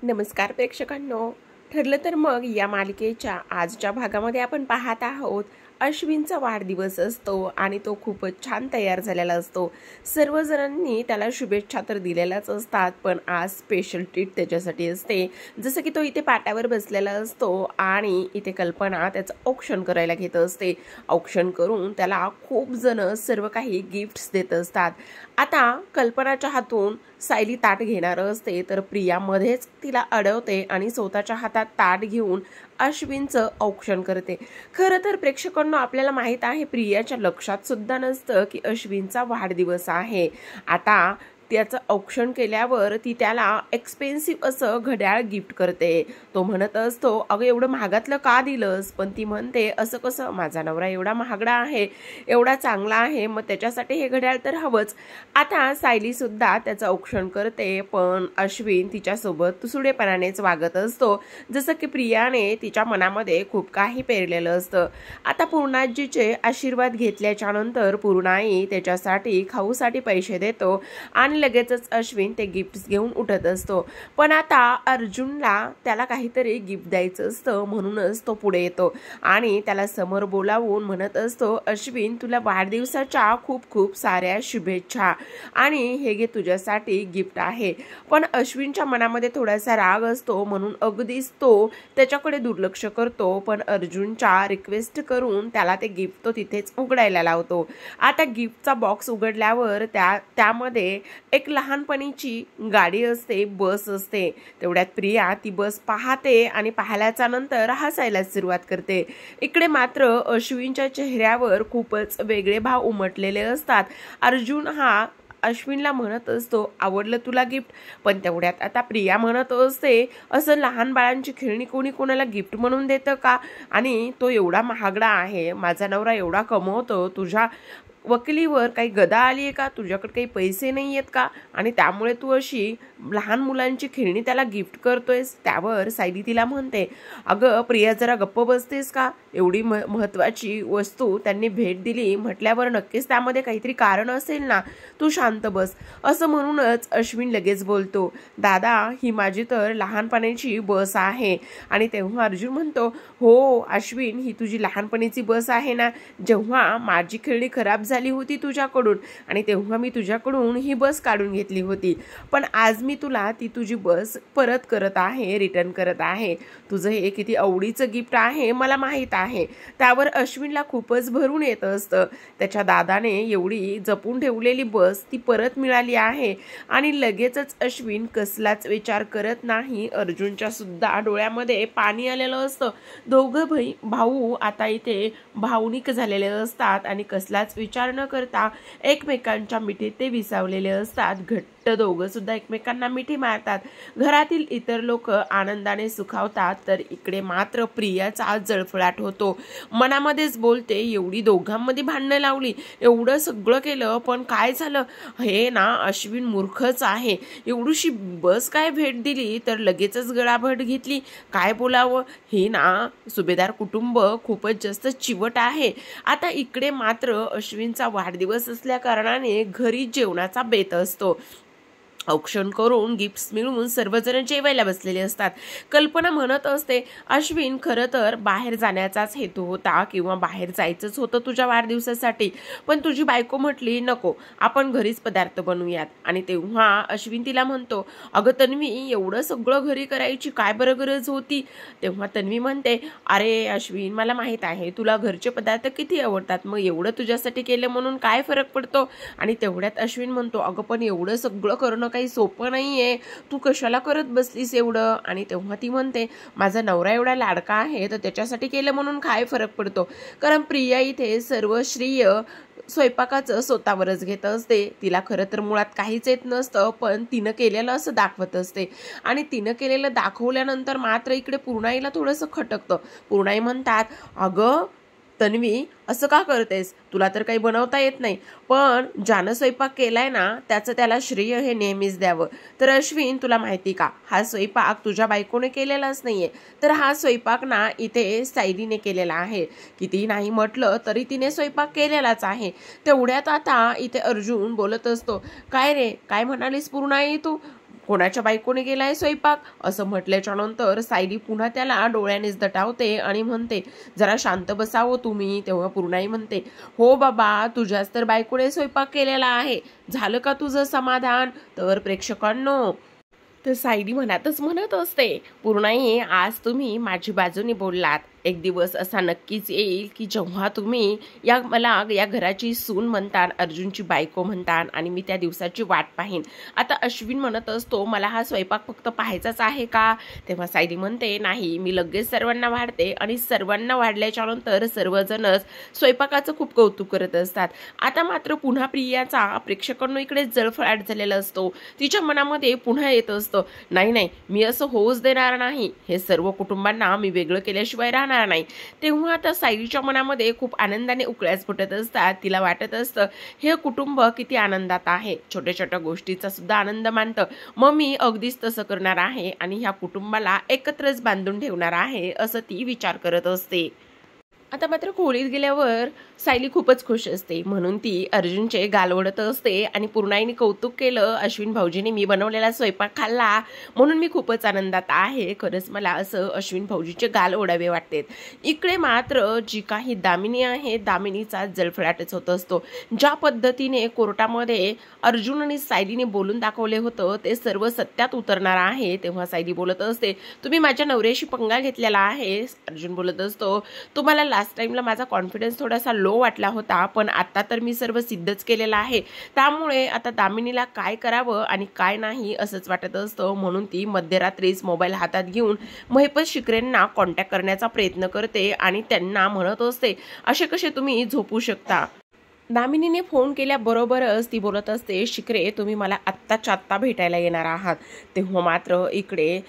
नमस्कार प्रेक्षकांनो. ठरलं तर मग या मालिकेच्या आजच्या भागामध्ये आपण पाहत आहोत अश्विनचा वाढदिवस असतो आणि तो खूपच छान तयार झालेला असतो. सर्वजणांनी त्याला शुभेच्छा तर दिलेल्याच असतात, पण आज स्पेशल ट्रीट त्याच्यासाठी असते. जसं की तो इथे पाट्यावर बसलेला असतो आणि इथे कल्पना त्याचं औक्षण करायला घेत असते. औक्षण करून त्याला खूप जण सर्व काही गिफ्ट्स देत असतात. आता कल्पनाच्या हातून सायली ताट घेणार असते, तर प्रिया मध्येच तिला अडवते आणि स्वतःच्या हातात ताट घेऊन अश्विनचं औक्षण करते. खरं तर प्रेक्षकांना आपल्याला माहित आहे, प्रियाच्या लक्षात सुद्धा नसतं की अश्विनचा वाढदिवस आहे. आता त्याचं औक्षण केल्यावर ती त्याला एक्सपेन्सिव्ह असं घड्याळ गिफ्ट करते. तो म्हणत असतो, अगं एवढं महागातलं का दिलंस? पण ती म्हणते, असं कसं, माझा नवरा एवढा महागडा आहे, एवढा चांगला आहे, मग त्याच्यासाठी हे घड्याळ तर हवंच. आता सायली सुद्धा त्याचं औक्षण करते, पण अश्विन तिच्यासोबत तुसुडेपणानेच वागत असतो, जसं की प्रियाने तिच्या मनामध्ये खूप काही पेरलेलं असतं. आता पूर्णाजीचे आशीर्वाद घेतल्याच्या नंतर पूर्णाई त्याच्यासाठी खाऊसाठी पैसे देतो आणि लगेचच अश्विन ते गिफ्ट्स घेऊन उठत असतो. पण आता अर्जुनला त्याला काहीतरी गिफ्ट द्यायचं असतं, म्हणूनच तो पुढे येतो आणि त्याला समोर बोलावून म्हणत असतो, अश्विन तुला वाढदिवसाच्या खूप खूप साऱ्या शुभेच्छा आणि हे घे तुझ्यासाठी गिफ्ट आहे. पण अश्विनच्या मनामध्ये थोडासा राग असतो, म्हणून अगदीच तो त्याच्याकडे दुर्लक्ष करतो. पण अर्जुनच्या रिक्वेस्ट करून त्याला ते गिफ्ट तो तिथेच उघडायला लावतो. आता गिफ्टचा बॉक्स उघडल्यावर त्यामध्ये एक लहानपणीची गाडी असते, बस असते. तेवढ्यात प्रिया ती बस पाहते आणि पाहिल्याच्या नंतर हसायला सुरुवात करते. इकडे मात्र अश्विनच्या चेहऱ्यावर खूपच वेगळे भाव उमटलेले असतात. अर्जुन हा अश्विनला म्हणत असतो, आवडलं तुला गिफ्ट? पण तेवढ्यात आता प्रिया म्हणत असते, असं लहान बाळांची खेळणी कोणी कोणाला गिफ्ट म्हणून देतं का? आणि तो एवढा महागडा आहे, माझा नवरा एवढा कमवतो, तुझ्या वकिलीवर काही गदा आली आहे का? तुझ्याकडे काही पैसे नाही आहेत का? आणि त्यामुळे तू अशी लहान मुलांची खेळणी त्याला गिफ्ट करतोयस? त्यावर सायली तिला म्हणते, अगं प्रिया जरा गप्प बसतेस का? एवढी महत्त्वाची वस्तू त्यांनी भेट दिली म्हटल्यावर नक्कीच त्यामध्ये काहीतरी कारण असेल ना, तू शांत बस. असं म्हणूनच अश्विन लगेच बोलतो, दादा ही माझी तर लहानपणाची बस आहे. आणि तेव्हा अर्जुन म्हणतो, हो अश्विन, ही तुझी लहानपणीची बस आहे ना. जेव्हा माझी खेळणी खराब झाली होती तुझ्याकडून आणि तेव्हा मी तुझ्याकडून ही बस काढून घेतली होती, पण आज मी तुला ती तुझी बस परत करत आहे, रिटर्न करत आहे. तुझं हे किती आवडीचं गिफ्ट आहे मला माहीत आहे. त्यावर अश्विनला खूपच भरून येत असतं. त्याच्या दादाने एवढी जपून ठेवलेली बस ती परत मिळाली आहे आणि लगेचच अश्विन कसलाच विचार करत नाही. अर्जुनच्या सुद्धा डोळ्यामध्ये पाणी आलेलं असतं. दोघं भाऊ आता इथे भावनिक झालेले असतात आणि कसलाच विचार न करता एकमेकांच्या मिठीत ते विसावलेले असतात. घट्ट दोघं सुद्धा एकमेकांना मिठी मारतात. घरातील इतर लोक आनंदाने सुखावतात, तर इकडे मात्र प्रियाचा जळफळाट होतो. मनामध्येच बोलते, एवढी दोघांमध्ये भांडणं लावली, एवढं सगळं केलं, पण काय झालं? हे ना अश्विन मूर्खच आहे. एवढीशी बस काय भेट दिली तर लगेचच गळाभट घेतली. काय बोलावं? हे ना सुभेदार कुटुंब खूपच जास्त चिवट आहे. आता इकडे मात्र अश्विनचा वाढदिवस असल्या कारणाने घरी जेवणाचा बेत असतो. औक्षण करून गिफ्ट्स मिळवून सर्वजण जेवायला बसलेले असतात. कल्पना म्हणत असते, अश्विन खरं तर बाहेर जाण्याचाच हेतू होता किंवा बाहेर जायचंच होतं तुझ्या वाढदिवसासाठी, पण तुझी बायको म्हटली नको, आपण घरीच पदार्थ बनवूयात. आणि तेव्हा अश्विन तिला म्हणतो, अगं तन्वी, एवढं सगळं घरी करायची काय बरं गरज होती? तेव्हा तन्वी म्हणते, अरे अश्विन, मला माहीत आहे तुला घरचे पदार्थ किती आवडतात, मग एवढं तुझ्यासाठी केलं म्हणून काय फरक पडतो? आणि तेवढ्यात अश्विन म्हणतो, अगं पण एवढं सगळं करणं काही सोपं नाहीये, तू कशाला करत बसलीस एवढं? आणि तेव्हा ती म्हणते, माझा नवरा एवढा लाडका आहे तर त्याच्यासाठी केलं म्हणून काय फरक पडतो? कारण प्रिया इथे सर्व श्रेय स्वयंपाकाचं स्वतःवरच घेत असते. तिला खरं तर मुळात काहीच येत नसतं, पण तिनं केलेलं असं दाखवत असते आणि तिनं केलेलं दाखवल्यानंतर मात्र इकडे पूर्णाईला थोडंसं खटकतं. पूर्णाई म्हणतात, अगं तन्वी, असं का करतेस? तुला तर काही बनवता येत नाही, पण ज्यानं स्वयंपाक केलाय ना त्याचं त्याला श्रेय हे नेहमीच द्यावं. तर अश्विन, तुला माहिती का, हा स्वयंपाक तुझ्या बायकोने केलेलाच नाहीये, तर हा स्वयंपाक ना इथे सायलीने केलेला आहे. किती नाही म्हटलं तरी तिने स्वयंपाक केलेलाच आहे. तेवढ्यात आता इथे अर्जुन बोलत असतो, काय रे, काय म्हणालीस पूर्णाई तू? कोणाच्या बायकोने गेलाय स्वयंपाक असं म्हटल्याच्या नंतर सायली पुन्हा त्याला डोळ्यानेच दटावते आणि म्हणते, जरा शांत बसावं तुम्ही. तेव्हा पूर्णाई म्हणते, हो बाबा, तुझ्याच तर बायकोने स्वयंपाक केलेला आहे, झालं का तुझं समाधान? तर प्रेक्षकांनो, तर सायली म्हणत असते, पूर्णाई, आज तुम्ही माझी बाजूने बोललात. एक दिवस असा नक्कीच येईल की जेव्हा तुम्ही मला या घराची सून म्हणतान, अर्जुनची बायको म्हणतान, आणि मी त्या दिवसाची वाट पाहीन. आता अश्विन म्हणत असतो, मला हा स्वयंपाक फक्त पाहायचाच आहे का? तेव्हा सायली म्हणते, नाही, मी लगेच सर्वांना वाढते. आणि सर्वांना वाढल्याच्या नंतर सर्वजणच स्वयंपाकाचं खूप कौतुक करत असतात. आता मात्र पुन्हा प्रियाचा प्रेक्षकांना इकडे जळफळाट झालेला असतो. तिच्या मनामध्ये पुन्हा येत असतं, नाही, मी असं होऊच देणार नाही. हे सर्व कुटुंबांना मी वेगळं केल्याशिवाय राहणार नाही. तेव्हा आता सायलीच्या मनामध्ये खूप आनंदाने उकळ्यास फुटत असतात. तिला वाटत असतं, हे कुटुंब किती आनंदात आहे, छोट्या छोट्या गोष्टीचा सुद्धा आनंद मानतं. मग मी अगदीच तसं करणार आहे आणि ह्या कुटुंबाला एकत्रच बांधून ठेवणार आहे, असं ती विचार करत असते. आता मात्र खोलीत गेल्यावर सायली खूपच खुश असते, म्हणून ती अर्जुनचे गाल ओढत असते आणि पूर्णाईने कौतुक केलं, अश्विन भाऊजीने मी बनवलेला स्वयंपाक खाल्ला म्हणून मी खूपच आनंदात आहे. खरंच मला असं अश्विन भाऊजीचे गाल ओढावे वाटते. इकडे मात्र जी काही दामिनी आहे, दामिनीचा जळफळाटच होत असतो. ज्या पद्धतीने कोर्टामध्ये अर्जुन आणि सायलीने बोलून दाखवले होतं ते सर्व सत्यात उतरणार आहे. तेव्हा सायली बोलत असते, तुम्ही माझ्या नवऱ्याशी पंगा घेतलेला आहे. अर्जुन बोलत असतो, तुम्हाला लास्ट टाइमला माझा कॉन्फिडन्स थोडासा लो वाटला होता, पण आता तर मी सर्व सिद्धच केलेलं आहे. त्यामुळे आता दामिनीला काय करावं आणि काय नाही असंच वाटत असतं. म्हणून ती मध्यरात्रीच मोबाईल हातात घेऊन महिपत शिकरेंना कॉन्टॅक्ट करण्याचा प्रयत्न करते आणि त्यांना म्हणत असते, असे कसे तुम्ही झोपू शकता? दामिनीने फोन केल्याबरोबरच ती बोलत असते, शिकरे, तुम्ही मला आत्ताच्या आत्ता भेटायला येणार आहात. तेव्हा मात्र इकडे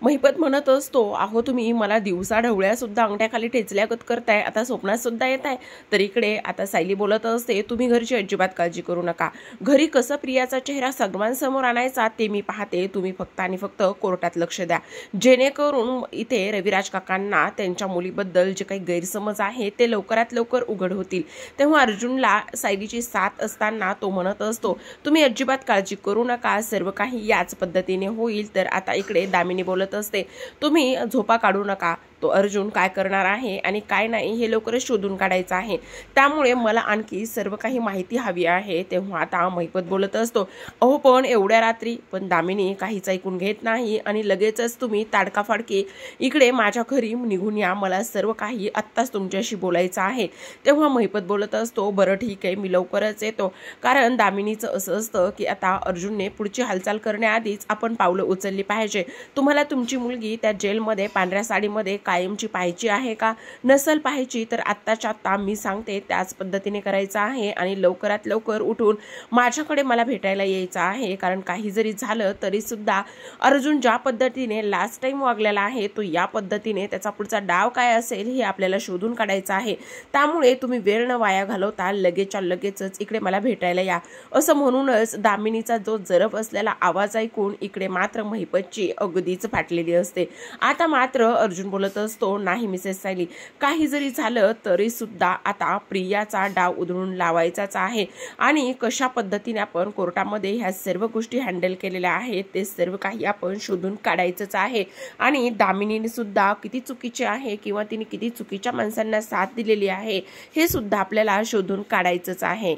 महिपत म्हणत असतो, अहो तुम्ही मला दिवसा ढवळ्या सुद्धा अंगठ्याखाली ठेचल्यागत करताय, आता स्वप्नात सुद्धा येत आहे. तर इकडे आता सायली बोलत असते, तुम्ही घरची अजिबात काळजी करू नका. घरी कसं प्रियाचा चेहरा सर्वांसमोर आणायचा ते मी पाहते. तुम्ही फक्त आणि फक्त कोर्टात लक्ष द्या, जेणेकरून इथे रविराज काकांना त्यांच्या मुलीबद्दल जे काही गैरसमज आहे ते लवकरात लवकर उघड होतील. तेव्हा अर्जुनला सायलीची साथ असताना तो म्हणत असतो, तुम्ही अजिबात काळजी करू नका, सर्व काही याच पद्धतीने होईल. तर आता इकडे दामिनी बोलत असते, तुम्ही झोपा काढू नका. तो अर्जुन काय करणार आहे आणि काय नाही हे लवकरच शोधून काढायचं आहे, त्यामुळे मला आणखी सर्व काही माहिती हवी आहे. तेव्हा आता महिपत बोलत असतो, अहो पण एवढ्या रात्री? पण दामिनी काहीच ऐकून घेत नाही आणि लगेचच तुम्ही ताडकाफाडकी इकडे माझ्या घरी निघून या, मला सर्व काही आत्ताच तुमच्याशी बोलायचं आहे. तेव्हा महिपत बोलत असतो, बरं ठीक आहे, मी लवकरच येतो. कारण दामिनीचं असं असतं की आता अर्जुनने पुढची हालचाल करण्याआधीच आपण पावलं उचलली पाहिजे. तुम्हाला तुमची मुलगी त्या जेलमध्ये पांढऱ्या साडीमध्ये कायमची पाहायची आहे का? नसल पाहायची तर आत्ताच्या आत्ता मी सांगते त्याच पद्धतीने करायचं आहे आणि लवकरात लवकर उठून माझ्याकडे मला भेटायला यायचं आहे. कारण काही जरी झालं तरी सुद्धा अर्जुन ज्या पद्धतीने लास्ट टाइम वागलेला आहे तो या पद्धतीने त्याचा पुढचा डाव काय असेल हे आपल्याला शोधून काढायचं आहे. त्यामुळे तुम्ही वेळ न वाया घालवता लगेचच्या लगेचच इकडे मला भेटायला या. असं म्हणूनच दामिनीचा जो जरब असलेला आवाज ऐकून इकडे मात्र महिपतची अगदीच फाटलेली असते. आता मात्र अर्जुन बोलत असतो, नाही मिसेस सायली, काही जरी झालं तरी सुद्धा आता प्रियाचा डाव उधळून लावायचाच आहे आणि कशा पद्धतीने आपण कोर्टामध्ये ह्या सर्व गोष्टी हँडल केलेल्या आहेत ते सर्व काही आपण शोधून काढायचंच आहे. आणि दामिनीने सुद्धा किती चुकीचे आहे किंवा तिने किती चुकीच्या माणसांना साथ दिलेली आहे हे सुद्धा आपल्याला शोधून काढायचंच आहे.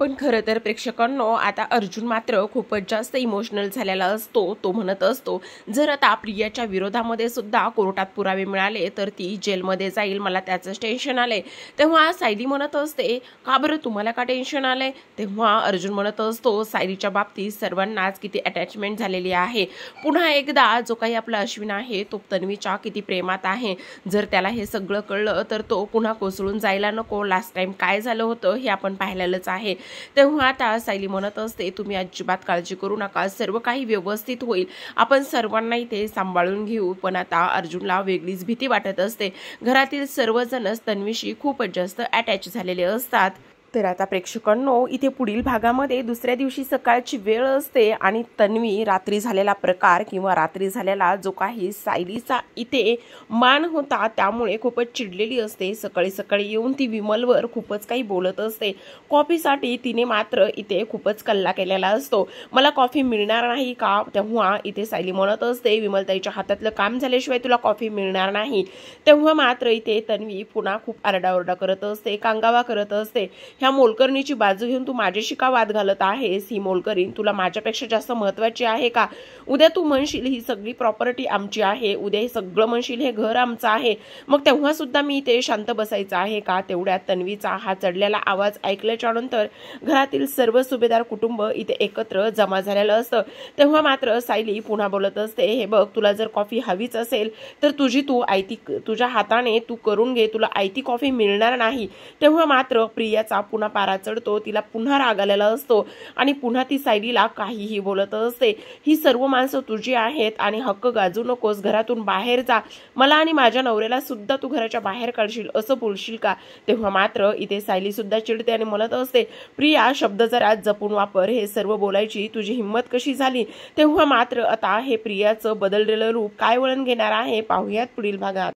पण खरं तर प्रेक्षकांनो, आता अर्जुन मात्र खूपच जास्त इमोशनल झालेला असतो. तो म्हणत असतो, जर आता प्रियाच्या विरोधामध्ये सुद्धा कोर्टात पुरावे मिळाले तर ती जेलमध्ये जाईल, मला त्याचंच टेन्शन आलंय. तेव्हा सायली म्हणत असते, का बरं तुम्हाला का टेन्शन आलंय? तेव्हा अर्जुन म्हणत असतो, सायलीच्या बाबतीत सर्वांनाच किती अटॅचमेंट झालेली आहे. पुन्हा एकदा जो काही आपला अश्विन आहे तो तन्वीच्या किती प्रेमात आहे. जर त्याला हे सगळं कळलं तर तो पुन्हा कोसळून जायला नको. लास्ट टाइम काय झालं होतं हे आपण पाहिलेलंच आहे. तेव्हा आता सायली म्हणत असते, तुम्ही अजिबात काळजी करू नका, सर्व काही व्यवस्थित होईल, आपण सर्वांना इथे सांभाळून घेऊ. पण आता अर्जुनला वेगळीच भीती वाटत असते. घरातील सर्वजणच तन्वीशी खूपच जास्त अटॅच झालेले असतात. तर आता प्रेक्षकांनो, इथे पुढील भागामध्ये दुसऱ्या दिवशी सकाळची वेळ असते आणि तन्वी रात्री झालेला प्रकार किंवा रात्री झालेला जो काही सायलीचा इथे मान होता त्यामुळे खूपच चिडलेली असते. सकाळी सकाळी येऊन ती विमलवर खूपच काही बोलत असते. कॉफीसाठी तिने मात्र इथे खूपच कल्ला केलेला असतो. मला कॉफी मिळणार नाही का? तेव्हा इथे सायली म्हणत असते विमलताईच्या हातातलं काम झाल्याशिवाय तुला कॉफी मिळणार नाही. तेव्हा मात्र इथे तन्वी पुन्हा खूप आरडाओरडा करत असते, कांगावा करत असते. ह्या मोलकरणीची बाजू घेऊन तू माझ्याशी का वाद घालत आहेस? ही मोलकरीण तुला माझ्यापेक्षा जास्त महत्वाची आहे का? उद्या तू म्हणशील ही सगळी प्रॉपर्टी आमची आहे, उद्या हे सगळं म्हणशील हे घर आमचं आहे, मग तेव्हा सुद्धा मी इथे शांत बसायचं आहे का? तेवढ्यात तन्वीचा हा चढलेला आवाज ऐकल्याच्या नंतर घरातील सर्व सुभेदार कुटुंब इथे एकत्र जमा झालेलं असतं. तेव्हा मात्र सायली पुन्हा बोलत असते, हे बघ, तुला जर कॉफी हवीच असेल तर तू आयती तुझ्या हाताने तू करून घे, तुला आयती कॉफी मिळणार नाही. तेव्हा मात्र प्रियाचा पुन्हा पारा चढतो, तिला पुन्हा राग आलेला असतो आणि पुन्हा ती सायलीला काहीही बोलत असते. ही सर्व माणसं तुझी आहेत आणि हक्क गाजू नकोस, घरातून बाहेर जा, मला आणि माझ्या नवऱ्याला सुद्धा तू घराच्या बाहेर काढशील असं बोलशील का? तेव्हा मात्र इथे सायली सुद्धा चिडते आणि म्हणत असते, प्रिया, शब्द जरा जपून वापर, हे सर्व बोलायची तुझी हिंमत कशी झाली? तेव्हा मात्र आता हे प्रियाचं बदललेलं रूप काय वळण घेणार आहे पाहूयात पुढील भागात.